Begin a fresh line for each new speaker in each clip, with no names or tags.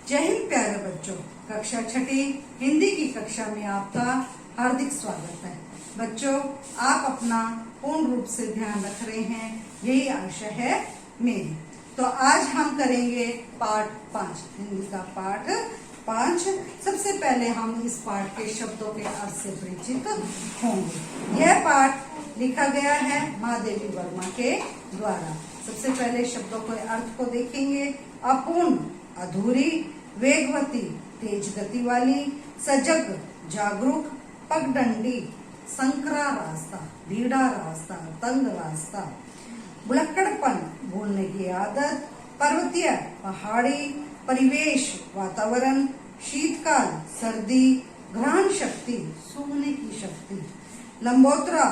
जय हिंद प्यारे बच्चों, कक्षा छठी हिंदी की कक्षा में आपका हार्दिक स्वागत है। बच्चों, आप अपना पूर्ण रूप से ध्यान रख रहे हैं, यही आशा है मेरी। तो आज हम करेंगे पाठ 5, हिंदी का पाठ 5। सबसे पहले हम इस पाठ के शब्दों के अर्थ से परिचित होंगे। यह पाठ लिखा गया है महादेवी वर्मा के द्वारा। सबसे पहले शब्दों के अर्थ को देखेंगे। अपूर्ण, अधूरी, वेगवती, तेज गति वाली, सजग, जागरूक, पगडंडी, संकरा रास्ता, भीड़ा रास्ता, तंग रास्ता, बुलक्कड़पन, भूलने की आदत, पर्वतीय, पहाड़ी, परिवेश, वातावरण, शीतकाल, सर्दी, ग्रहण शक्ति, सूंघने की शक्ति, लंबोतरा,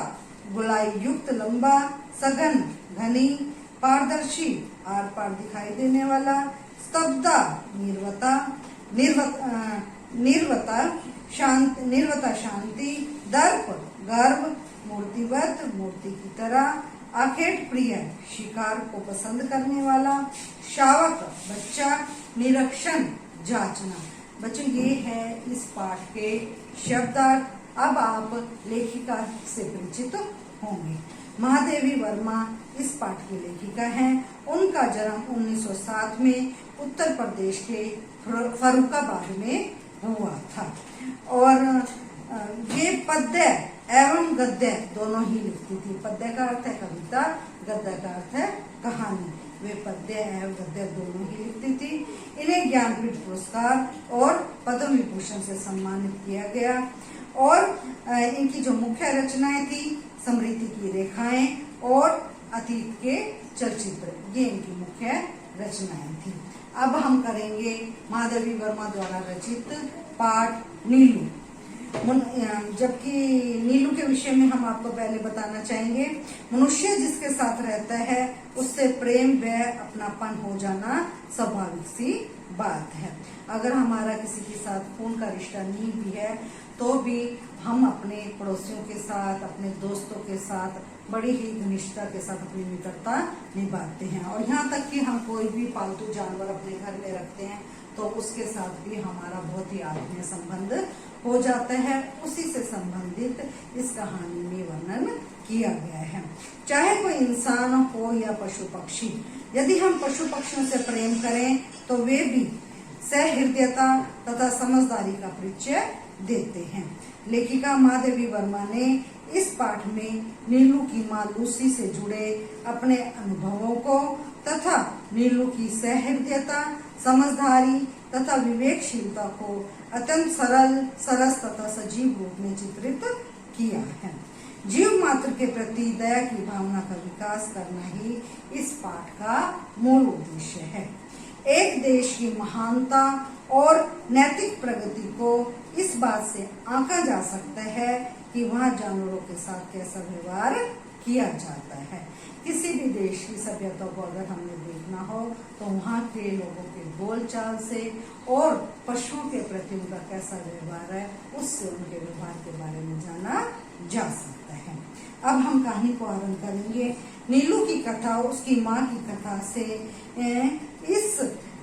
गोलाई युक्त, लंबा, सघन, घनी, पारदर्शी, आर पार दिखाई देने वाला, स्तब्धा, निर्वता शांति, दर्प, गर्भ, मूर्तिवत, मूर्ति की तरह, आखेट प्रिय, शिकार को पसंद करने वाला, शावक, बच्चा, निरीक्षण, जांचना। बच्चों, ये है इस पाठ के शब्दार्थ। अब आप लेखिका से परिचित होंगे। महादेवी वर्मा इस पाठ की लेखिका हैं। उनका जन्म 1907 में उत्तर प्रदेश के फर्रुखाबाद में हुआ था और ये पद्य एवं गद्य दोनों ही लिखती थी। पद्य का अर्थ है कविता, गद्य का अर्थ है कहानी। वे पद्य एवं गद्य दोनों ही लिखती थी। इन्हें ज्ञानपीठ पुरस्कार और पद्म विभूषण से सम्मानित किया गया और इनकी जो मुख्य रचनाएं थी, समृद्धि की रेखाएं और अतीत के चलचित्र, ये इनकी मुख्य रचनाएं थी। अब हम करेंगे महादेवी वर्मा द्वारा रचित पाठ नीलू। जबकि नीलू के विषय में हम आपको पहले बताना चाहेंगे। मनुष्य जिसके साथ रहता है उससे प्रेम व अपनापन हो जाना स्वाभाविक सी बात है। अगर हमारा किसी के साथ खून का रिश्ता नहीं भी है तो भी हम अपने पड़ोसियों के साथ, अपने दोस्तों के साथ बड़ी ही घनिष्ठता के साथ अपनी मित्रता निभाते हैं। और यहाँ तक कि हम कोई भी पालतू जानवर अपने घर में रखते हैं तो उसके साथ भी हमारा बहुत ही आत्मीय संबंध हो जाता है। उसी से संबंधित इस कहानी में वर्णन किया गया है। चाहे कोई इंसान हो या पशु पक्षी, यदि हम पशु पक्षियों से प्रेम करें तो वे भी सहृदयता तथा समझदारी का परिचय देते हैं। लेखिका महादेवी वर्मा ने इस पाठ में नीलू की माँ लूसी से जुड़े अपने अनुभवों को तथा नीलू की सहृदयता, समझदारी तथा विवेकशीलता को अत्यंत सरल, सरस तथा सजीव रूप में चित्रित किया है। जीव मात्र के प्रति दया की भावना का विकास करना ही इस पाठ का मूल उद्देश्य है। एक देश की महानता और नैतिक प्रगति को इस बात से आंका जा सकता है कि वहाँ जानवरों के साथ कैसा व्यवहार किया जाता है। किसी भी देश की सभ्यता को अगर हमने देखना हो तो वहाँ के लोगों के बोलचाल से और पशुओं के प्रति उनका कैसा व्यवहार है, उससे उनके व्यवहार के बारे में जाना जा सकता है। अब हम कहानी को आरंभ करेंगे। नीलू की कथा उसकी माँ की कथा से इस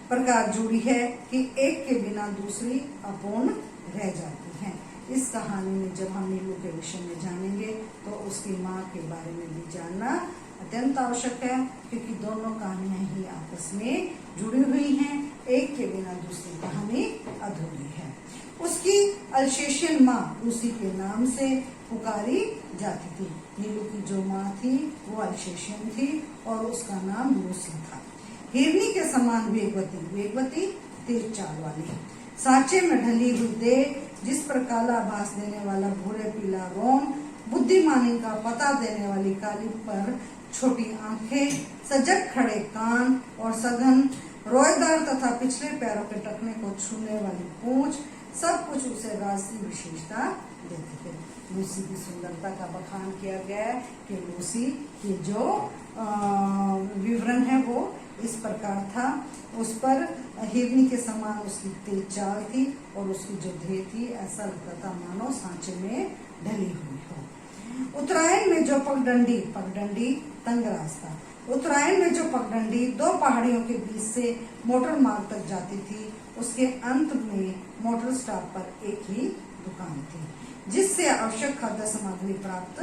प्रकार जुड़ी है कि एक के बिना दूसरी अपूर्ण रह जाती है। इस कहानी में जब हम नीलू के विषय में जानेंगे तो उसकी माँ के बारे में भी जानना अत्यंत आवश्यक है, क्योंकि दोनों कहानियां ही आपस में जुड़ी हुई हैं। एक के बिना दूसरी कहानी अधूरी है। उसकी अल्सेशियन माँ लूसी के नाम से पुकारी जाती थी। नीलू की जो माँ थी वो अल्सेशियन थी और उसका नाम लूसी था। हिरनी के समान वेगवती, तेज चाल वाली, सांचे में ढली हुई देह, जिस पर काला आभास देने वाला भूरे पीला रोम, बुद्धिमानी का पता देने वाली काली पर छोटी आंखें, सजग खड़े कान और सघन, रोएदार तथा पिछले पैरों के टखने को छूने वाली पूंछ, सब कुछ उसे राष्ट्रीय विशेषता देते थे। लूसी की सुंदरता का बखान किया गया है कि लूसी की जो विवरण है वो इस प्रकार था। उस पर हिरनी के समान उसकी तेज चाल थी और उसकी जो देह थी ऐसा लगता था मानो सांचे में ढली हुई हो। उत्तरायण में जो पगडंडी तंग रास्ता, उत्तरायण में जो पगडंडी दो पहाड़ियों के बीच से मोटर मार्ग तक जाती थी, उसके अंत में मोटर स्टॉप पर एक ही दुकान थी जिससे आवश्यक खाद्य सामग्री प्राप्त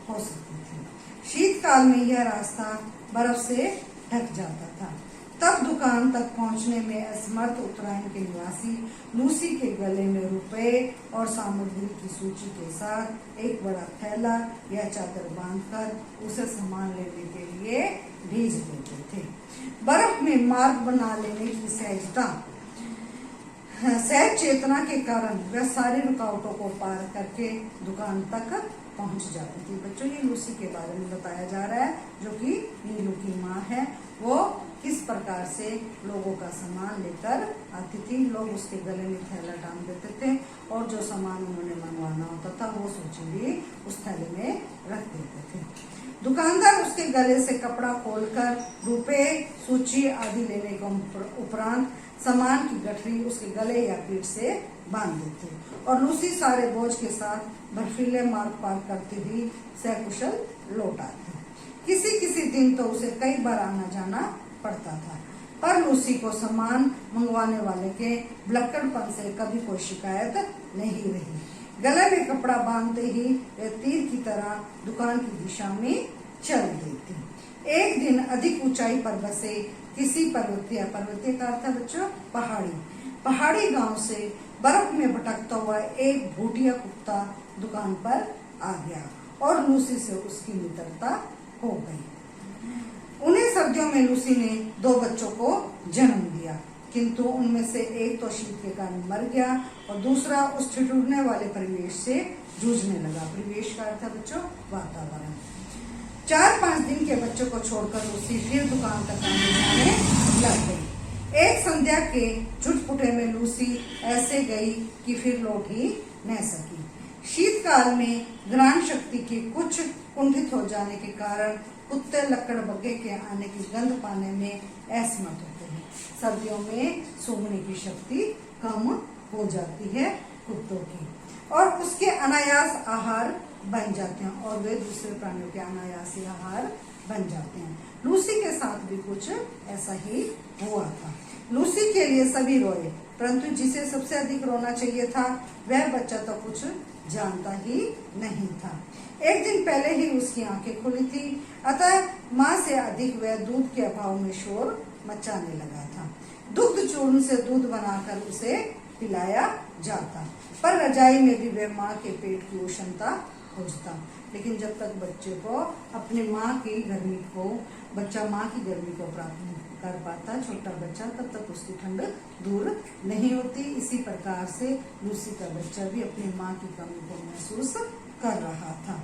हो सकती थी। शीतकाल में यह रास्ता बर्फ से ढक जाता था। तब दुकान तक पहुंचने में असमर्थ उत्तरायण के निवासी लूसी के गले में रुपए और सामग्री की सूची के साथ एक बड़ा थैला या चादर बांधकर उसे सामान लेने के लिए भेज देते थे। बर्फ में मार्ग बना लेने की सहज चेतना के कारण वह सारी रुकावटों को पार करके दुकान तक पहुंच जाती थी। बच्चों, ये लूसी के बारे में बताया जा रहा है, जो कि नीलू की माँ है। वो किस प्रकार से लोगों का सामान लेकर आती थी। लोग उसके गले में थैला डाल देते थे और जो सामान उन्होंने मंगवाना होता था वो सूची भी उस थैले में रख देते थे। दुकानदार उसके गले से कपड़ा खोलकर रुपए, सूची आदि लेने के उपरांत सामान की गठरी उसके गले या पीठ से बांध देते और लूसी सारे बोझ के साथ बर्फीले मार्ग पार करती हुई सकुशल लौट आती। किसी किसी दिन तो उसे कई बार आना जाना पड़ता था, पर लूसी को सामान मंगवाने वाले के भुलक्कड़पन से कभी कोई शिकायत नहीं रही। गले में कपड़ा बांधते ही वह तीर की तरह दुकान की दिशा में चल गई थी। एक दिन अधिक ऊंचाई पर बसे किसी पर्वतीय का अर्थ है बच्चों पहाड़ी गांव से बर्फ में भटकता हुआ एक भूटिया कुत्ता दुकान पर आ गया और लूसी से उसकी मित्रता हो गई। उन्हीं सर्दियों में लूसी ने 2 बच्चों को जन्म दिया, किंतु उनमें से एक तो शीत के कारण मर गया और दूसरा उस ठिठुरने वाले परिवेश से जूझने लगा। परिवेश का अर्थ है बच्चों वातावरण। 4-5 दिन के बच्चों को छोड़कर लूसी फिर दुकान तक आने जाने लग गई। एक संध्या के चुटपुटे में लूसी ऐसे गई कि फिर लौट ही न सकी। शीतकाल में ग्रहण शक्ति के कुछ कुंठित हो जाने के कारण कुत्ते लकड़ बग्गे के आने की गंध पाने में असमर्थ होते हैं। सर्दियों में सूंघने की शक्ति कम हो जाती है कुत्तों की और उसके अनायास आहार बन जाते हैं और वे दूसरे प्राणियों के अनायास आहार बन जाते हैं। लूसी के साथ भी कुछ ऐसा ही हुआ था। लूसी के लिए सभी रोए, परंतु जिसे सबसे अधिक रोना चाहिए था वह बच्चा तो कुछ जानता ही नहीं था। एक दिन पहले ही उसकी आंखें खुली थी, अतः माँ से अधिक वह दूध के अभाव में शोर मचाने लगा था। दुग्ध चूर्ण से दूध बनाकर उसे पिलाया जाता, पर रजाई में भी वह माँ के पेट की उष्णता खोजता। लेकिन जब तक बच्चे को अपने माँ की गर्मी को बच्चा माँ की गर्मी को प्राप्त कर पाता छोटा बच्चा, तब तक उसकी ठंड दूर नहीं होती। इसी प्रकार से लूसी का बच्चा भी अपनी माँ की कमी को महसूस कर रहा था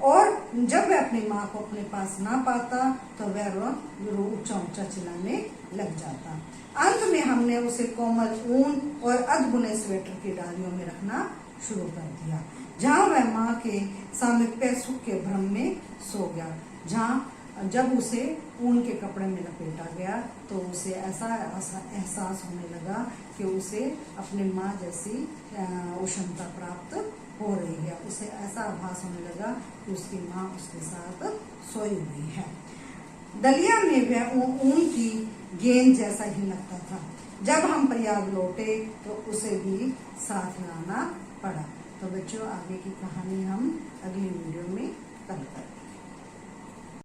और जब वह अपनी माँ को अपने पास ना पाता तो वह ऊंचा ऊंचा चिल्लाने लग जाता। अंत में हमने उसे कोमल ऊन और अधबुने स्वेटर की डालियों में रखना शुरू कर दिया, जहाँ वह माँ के सामीप्य सुख के भ्रम में सो गया। जहाँ जब उसे ऊन के कपड़े में लपेटा गया तो उसे ऐसा एहसास होने लगा कि उसे अपनी माँ जैसी उष्णता प्राप्त हो रही है। उसे ऐसा आभास होने लगा कि उसकी माँ उसके साथ सोई हुई है। दलिया में वह ऊन की गेंद जैसा ही लगता था। जब हम प्रयाग लौटे तो उसे भी साथ लाना पड़ा। तो बच्चों, आगे की कहानी हम अगली वीडियो में कल करेंगे।